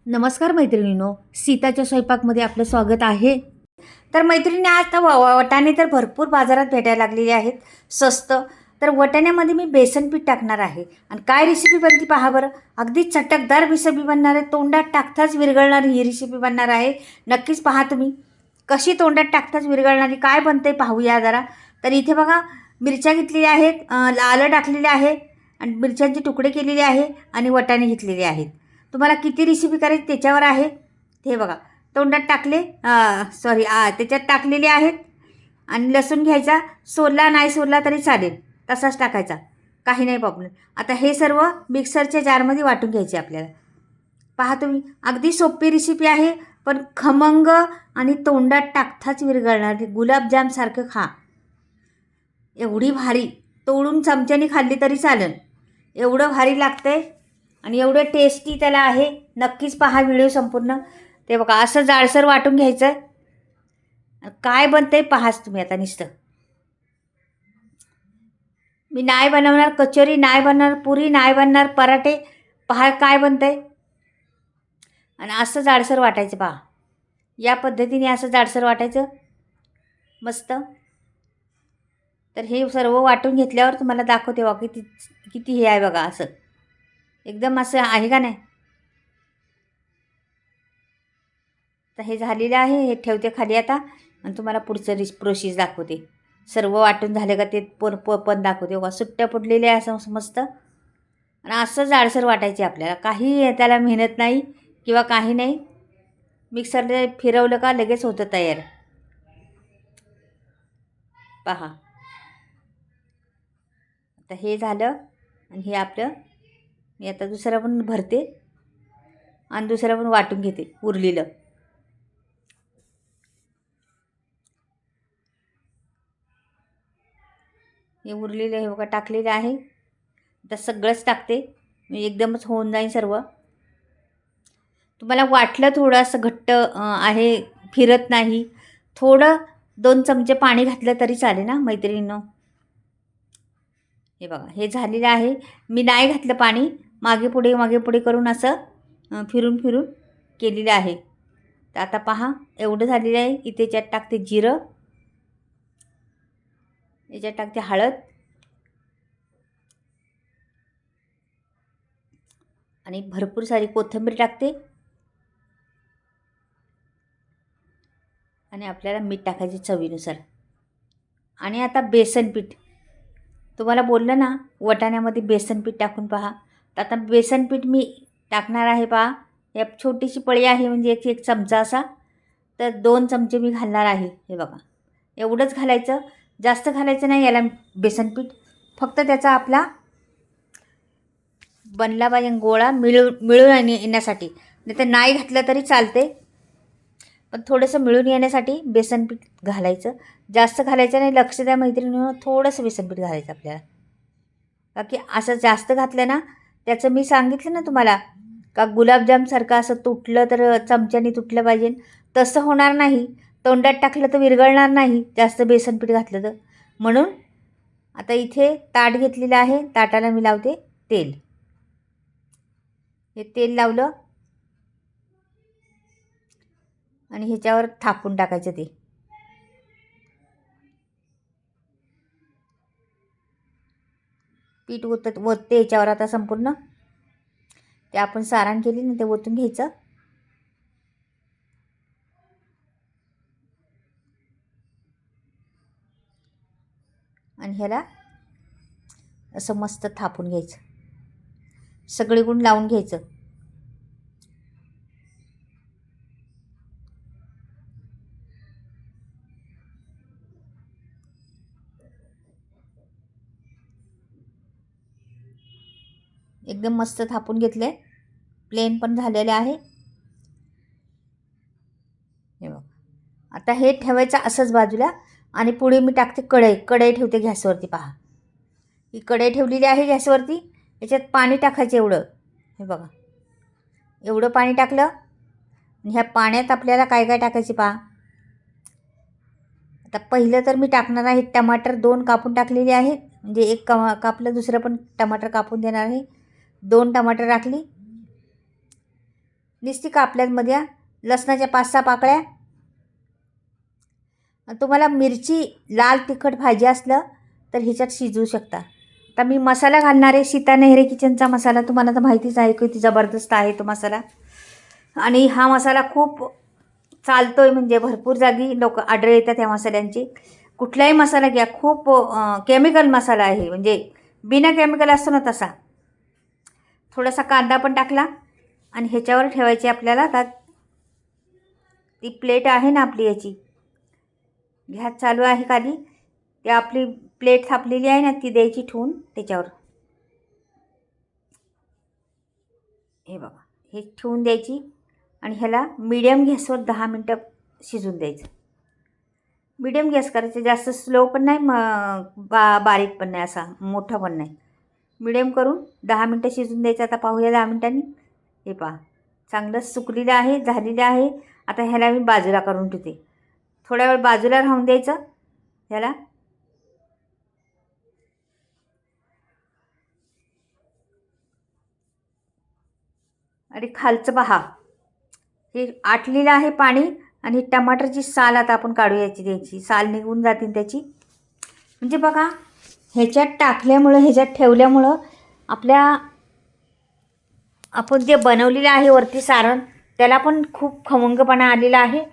नमस्कार मैत्रिणींनो, सीताच्या स्वयंपाकमध्ये आपलं स्वागत आहे. तर मैत्रिणी आज तर वाटाणे तर भरपूर बाजारात भेटायला लागलेले आहेत, स्वस्त. तर वाटाण्यामध्ये मी बेसन पीठ टाकणार आहे आणि काय रेसिपी बनती पहा बरं. अगदी चटकदार रेसिपी बनणार आहे, तोंडात टाकताच विरघळणारी ही रेसिपी बनणार आहे. नक्कीच पहा तुम्ही कशी तोंडात टाकताच विरघळणारी काय बनते पाहूया जरा. तर इथे बघा मिरच्या घेतलेल्या आहेत, आलं टाकलेले आहे आणि मिरच्यांचे तुकडे केलेले आहे आणि वाटाणे घेतलेले आहेत. तुम्हाला किती रेसिपी करायची त्याच्यावर आहे. हे बघा तोंडात टाकले, त्याच्यात टाकलेले आहेत. आणि लसूण घ्यायचा, सोलला नाही सोलला तरी चालेल, तसाच टाकायचा, काही नाही प्रॉब्लेम. आता हे सर्व मिक्सरच्या जारमध्ये वाटून घ्यायचे आपल्याला. पहा तुम्ही अगदी सोपी रेसिपी आहे, पण खमंग आणि तोंडात टाकताच विरघळणारी गुलाबजामसारखं खा. एवढी भारी, तोडून चमच्याने खाल्ली तरी चालेल, एवढं भारी लागतंय आणि एवढं टेस्टी त्याला आहे. नक्कीच पहा व्हिडिओ संपूर्ण. ते बघा असं जाडसर वाटून घ्यायचं. काय बनतंय पहाच तुम्ही आता नुसतं. मी नाही बनवणार कचोरी, नाही बनणार पुरी, नाही बनणार पराठे. पहा काय बनतंय आणि असं जाडसर वाटायचं. पहा या पद्धतीने असं जाडसर वाटायचं मस्त. तर हे सर्व वाटून घेतल्यावर तुम्हाला दाखवते बघा किती किती हे आहे बघा. असं एकदम असं आहे का नाही. तर हे झालेलं आहे, हे ठेवते खाली आता आणि तुम्हाला पुढचं प्रोसेस दाखवते. सर्व वाटून झालं का ते पण दाखवते बघा. सुट्ट्या पडलेल्या आहे असं मस्त आणि असं जाडसर वाटायचे आपल्याला. काही त्याला मेहनत नाही किंवा काही नाही. मिक्सरला फिरवलं का लगेच होतं तयार. पहा आता हे झालं आणि हे आपलं. मी आता दुसरं पण भरते आणि दुसरं पण वाटून घेते उरलेलं. हे उरलेलं हे बघा टाकलेलं आहे. आता सगळंच टाकते, मी एकदमच होऊन जाईन सर्व. तुम्हाला वाटलं थोडं असं घट्ट आहे, फिरत नाही, थोडं 2 चमचे पाणी घातलं तरी चालेल ना मैत्रिणींनो. हे बघा हे झालेलं आहे. मी नाही घातलं पाणी, मागे पुढे करून असं फिरून फिरून केलेलं आहे. तर आता पहा एवढं झालेलं आहे. इथे याच्यात टाकते जिरं, याच्यात टाकते हळद आणि भरपूर सारी कोथिंबीर टाकते आणि आपल्याला मीठ टाकायचे चवीनुसार. आणि आता बेसन पीठ, तुम्हाला बोललं ना वाटाण्यामध्ये बेसन पीठ टाकून पहा. तर आता बेसन पीठ मी टाकणार आहे पहा. या छोटीशी पळी आहे म्हणजे एक चमचा असा, तर 2 चमचे मी घालणार आहे. हे बघा एवढंच घालायचं, जास्त घालायचं नाही याला बेसन पीठ. फक्त त्याचा आपला बनला पाहिजे गोळा मिळून येण्यासाठी. नाही तर नाही घातलं तरी चालते, पण थोडंसं मिळून येण्यासाठी बेसन पीठ घालायचं. जास्त घालायचं नाही, लक्ष द्या मैत्रिणींनो. थोडंसं बेसन पीठ घालायचं आपल्याला, का की असं जास्त घातलं ना त्याचं मी सांगितलं ना तुम्हाला का गुलाबजामसारखं असं तुटलं तर चमच्याने तुटलं पाहिजे, तसं होणार नाही. तोंडात टाकलं तर विरघळणार नाही जास्त बेसन पीठ घातलं तर. म्हणून आता इथे ताट घेतलेलं आहे, ताटाला मी लावते तेल. हे तेल लावलं आणि ह्याच्यावर थापून टाकायचं ते. पीठ ओतते याच्यावर आता संपूर्ण. ते आपण सारण केली ना ते ओतून घ्यायचं आणि ह्याला असं मस्त थापून घ्यायचं, सगळीकडून लावून घ्यायचं. एकदम मस्त थापून घेतले, प्लेन पण झालेले आहे. हे बघ आता हे ठेवायचं असंच बाजूला. आणि पुढे मी टाकते कढई ठेवते गॅसवरती. पहा ही कढई ठेवलेली आहे गॅसवरती. याच्यात पाणी टाकायचं एवढं. हे बघा एवढं पाणी टाकलं आणि ह्या पाण्यात आपल्याला काय काय टाकायचे पहा. आता पहिलं तर मी टाकणार आहे टमाटर, 2 कापून टाकलेले आहेत. म्हणजे एक कापलं, दुसरं पण टमाटर कापून देणार आहे. 2 टमाटर टाकली. नुसती कापल्यामध्ये लसणाच्या 5-6 पाकळ्या. तुम्हाला मिरची लाल तिखट भाजी असलं तर ह्याच्यात शिजवू शकता. आता मी मसाला घालणार आहे. सीता नेहरे किचनचा मसाला तुम्हाला तर माहितीच आहे, किती जबरदस्त आहे तो मसाला. आणि हा मसाला खूप चालतो आहे, म्हणजे भरपूर जागी लोक ऑर्डर येतात ह्या मसाल्यांची. कुठलाही मसाला घ्या, खूप केमिकल मसाला आहे, म्हणजे बिना केमिकल असतो ना तसा. थोडासा कांदा पण टाकला आणि ह्याच्यावर ठेवायची आपल्याला. आता ती प्लेट आहे ना आपली, याची गॅस चालू आहे खाली, ते आपली प्लेट थापलेली आहे ना, ती द्यायची ठेवून त्याच्यावर. हे बघा, हे ठेवून द्यायची आणि ह्याला मीडियम गॅसवर 10 मिनटं शिजून द्यायचं. मीडियम गॅस करायचं, जास्त स्लो पण नाही, बारीक पण नाही, असा मोठा पण नाही. मीडियम करून 10 मिनटं शिजून द्यायचं. आता पाहूया 10 मिनटांनी. हे पहा, चांगलं सुकलेलं आहे, झालेलं आहे. आता ह्याला मी बाजूला करून ठेवते. थोड्या वेळ बाजूला राहून द्यायचं ह्याला. आणि खालचं पहा, हे आटलेलं आहे पाणी. आणि टमाटरची साल आता आपण काढूयाची, द्यायची साल निघून जातील त्याची. म्हणजे बघा, ह्याच्यात टाकल्यामुळं, ह्याच्यात ठेवल्यामुळं आपण जे बनवलेलं आहे वरती सारण, त्याला पण खूप खमंगपणा आलेला आहे.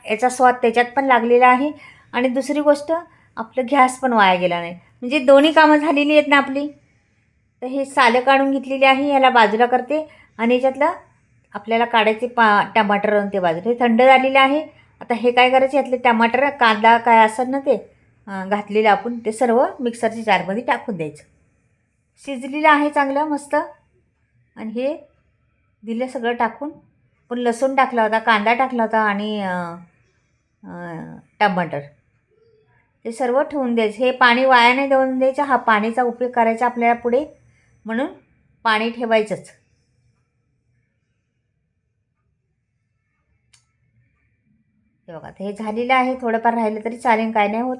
याचा स्वाद त्याच्यात पण लागलेला आहे. आणि दुसरी गोष्ट, आपलं गॅस पण वाया गेला नाही, म्हणजे दोन्ही कामं झालेली आहेत ना आपली. तर हे सालं काढून घेतलेली आहे, याला बाजूला करते. आणि याच्यातलं आपल्याला काढायचे टमाटर आणि ते बाजूला. हे थंड झालेलं आहे. आता हे काय करायचे, यातले टमाटर, कांदा काय असेल ना ते घातलेलं आपण, ते सर्व मिक्सरच्या जारमध्ये टाकून द्यायचं. शिजलेलं आहे चांगलं मस्त. आणि हे दिलं सगळं टाकून. पण लसूण टाकला होता, कांदा टाकला होता आणि टमाटर, ते सर्व ठेवून द्यायचं. हे पाणी वाया नाही देऊन द्यायचं. हा पाणीचा उपयोग करायचा आपल्याला पुढे, म्हणून पाणी ठेवायचंच. हे बघा, हे झालेलं आहे. थोडंफार राहिलं तरी चालेल, काय नाही होत.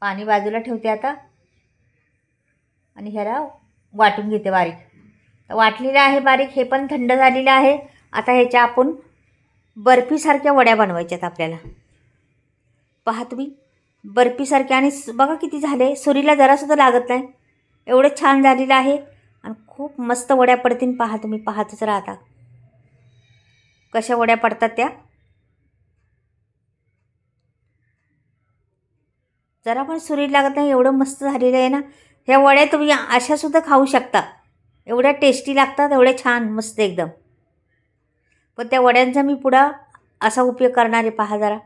पाणी बाजूला ठेवते आता. आणि ह्याला वाटून घेते बारीक. तर वाटलेलं आहे बारीक, हे पण थंड झालेलं आहे. आता ह्याच्या आपण बर्फीसारख्या वड्या बनवायच्यात आपल्याला. पहा तुम्ही, बर्फीसारख्या. आणि बघा किती झाले, सुरीला जरासुद्धा लागत नाही, एवढं छान झालेलं आहे. आणि खूप मस्त वड्या पडतील. पहा तुम्ही, पाहतच राहता कशा वड्या पडतात त्या. जरा पण सुरी लागत नाही, एवढं मस्त झालेलं आहे ना. ह्या वड्या तुम्ही अशासुद्धा खाऊ शकता, एवढ्या टेस्टी लागतात, एवढ्या छान मस्त एकदम. पण त्या वड्यांचा मी पुढं असा उपयोग करणार आहे, पहा जरा.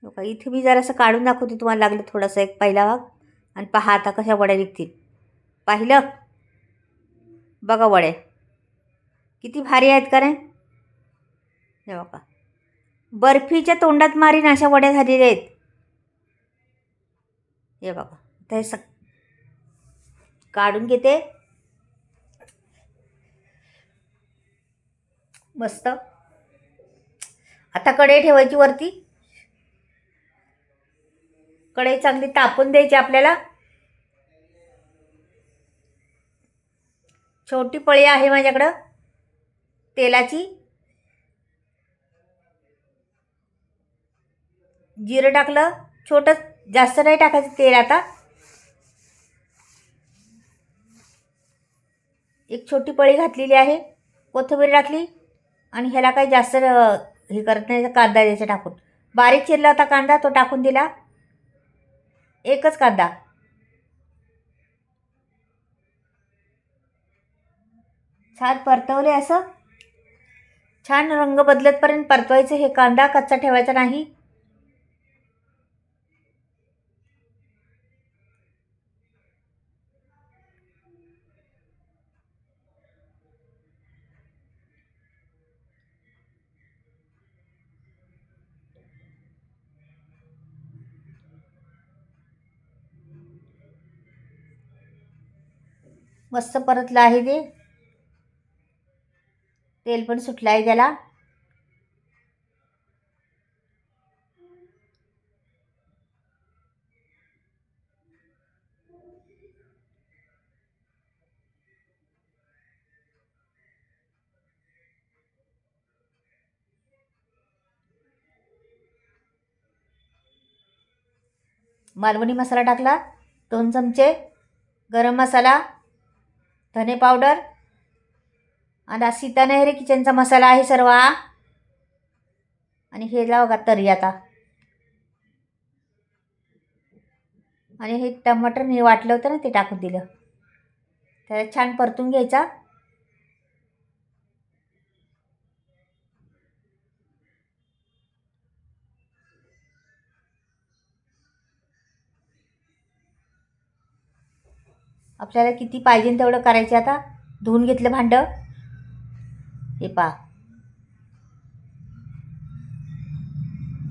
बघा, इथे मी जरासं काढून दाखवते तुम्हाला, लागलं थोडंसं एक पहिला भाग. आणि पहा आता कशा वड्या निघतील. पाहिलं, बघा वड्या किती भारी आहेत का नाही. हे बघा, बर्फीच्या तोंडात मारीन अशा वड्या झालेल्या आहेत. हे बघा, ते काढून घेते मस्त. आता कढई ठेवायची वरती. कढई चांगली तापून द्यायची आपल्याला. छोटी पळी आहे माझ्याकडं तेलाची. जिरं टाकलं छोटं, जास्त नाही टाकायचं तेल. आता एक छोटी पळी घातलेली आहे, कोथिंबीर टाकली. आणि ह्याला काही जास्त हे करत नाही, कांदा द्यायचा टाकून. बारीक चिरला होता कांदा, तो टाकून दिला, एकच कांदा. छान परतवले, असं छान रंग बदलतपर्यंत परतवायचं. हे कांदा कच्चा ठेवायचा नाही. मस्त परतलं आहे ते, तेल पण सुटलं आहे त्याला. मालवणी मसाला टाकला 2 चमचे, गरम मसाला, धने पावडर आणि सीता नेहरे किचनचा मसाला आहे सर्व हा. आणि हे लावा तरी आता. आणि हे टमाटर मी वाटलं होतं ना ते टाकून दिलं. त्याला छान परतून घ्यायचा. आपल्याला किती पाहिजे तेवढं करायचं. आता धुवून घेतलं भांडं. हे पहा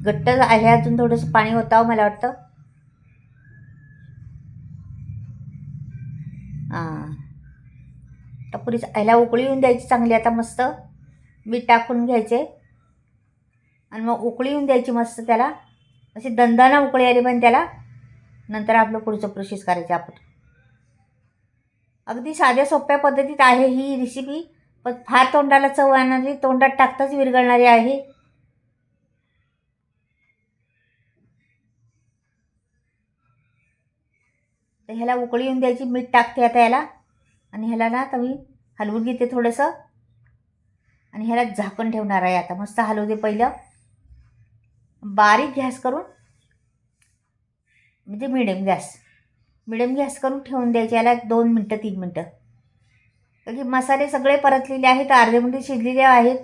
घट्ट आहे, अजून थोडंसं पाणी होतं मला वाटतं. हां तर पुरीच ह्याला उकळी येऊन द्यायची चांगली. आता मस्त मीठ टाकून घ्यायचे आणि मग उकळी येऊन द्यायची मस्त. त्याला अशी दंदाना उकळी आली पण त्याला नंतर आपलं पुढचं प्रोसेस करायचं आपण. अगदी साध्या सोप्या पद्धतीत आहे ही रेसिपी, पण फार तोंडाला चव आणणारी, तोंडात टाकताच विरघळणारी आहे. तर ह्याला उकळी येऊन द्यायची. मीठ टाकते आता याला आणि ह्याला ना आता मी हलवून घेते थोडंसं आणि ह्याला झाकण ठेवणार आहे. आता मस्त हलवू दे पहिलं, बारीक गॅस करून, म्हणजे मिडियम गॅस करून ठेवून द्यायचे याला 2 मिनटं 3 मिनटं. कारण मसाले सगळे परतलेले आहेत, अर्धे मिनिट शिजलेले आहेत.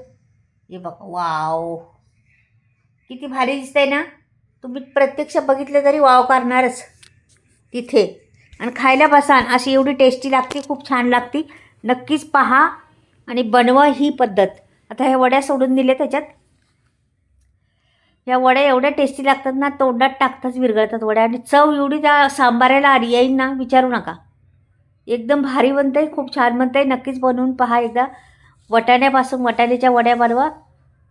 हे बघा वाव किती भारी दिसतंय ना. तुम्ही प्रत्यक्ष बघितलं तरी वाव करणारच तिथे. आणि खायला बसाल अशी एवढी टेस्टी लागते, खूप छान लागते. नक्कीच पहा आणि बनवा ही पद्धत. आता ह्या वड्या सोडून दिल्या त्याच्यात. या वड्या एवढ्या टेस्टी लागतात ना, तोंडात टाकताच विरघळतात वड्या. आणि चव एवढी त्या सांबाराला आली येईल ना, विचारू नका. एकदम भारी बनतं आहे, खूप छान बनतं आहे. नक्कीच बनवून पहा एकदा. वाटाण्याच्या वड्या बनवा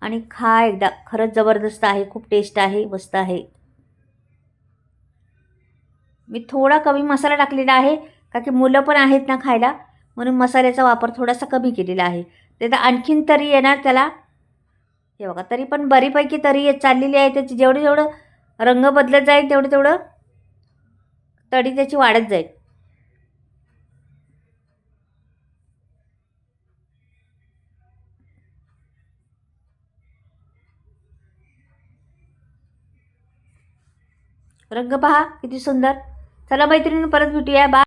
आणि खा एकदा. खरंच जबरदस्त आहे, खूप टेस्ट आहे, मस्त आहे. मी थोडा कमी मसाला टाकलेला आहे का की मुलं पण आहेत ना खायला, म्हणून मसाल्याचा वापर थोडासा कमी केलेला आहे. ते तर आणखीन तरी येणार त्याला. हे बघा तरी पण बरीपैकी तरी चाललेली आहे त्याची. जेवढं रंग बदलत जाईल तेवढं तरी त्याची वाढत जाईल. रंग पहा किती सुंदर. चला मैत्रिणी परत भेटूया. बाय.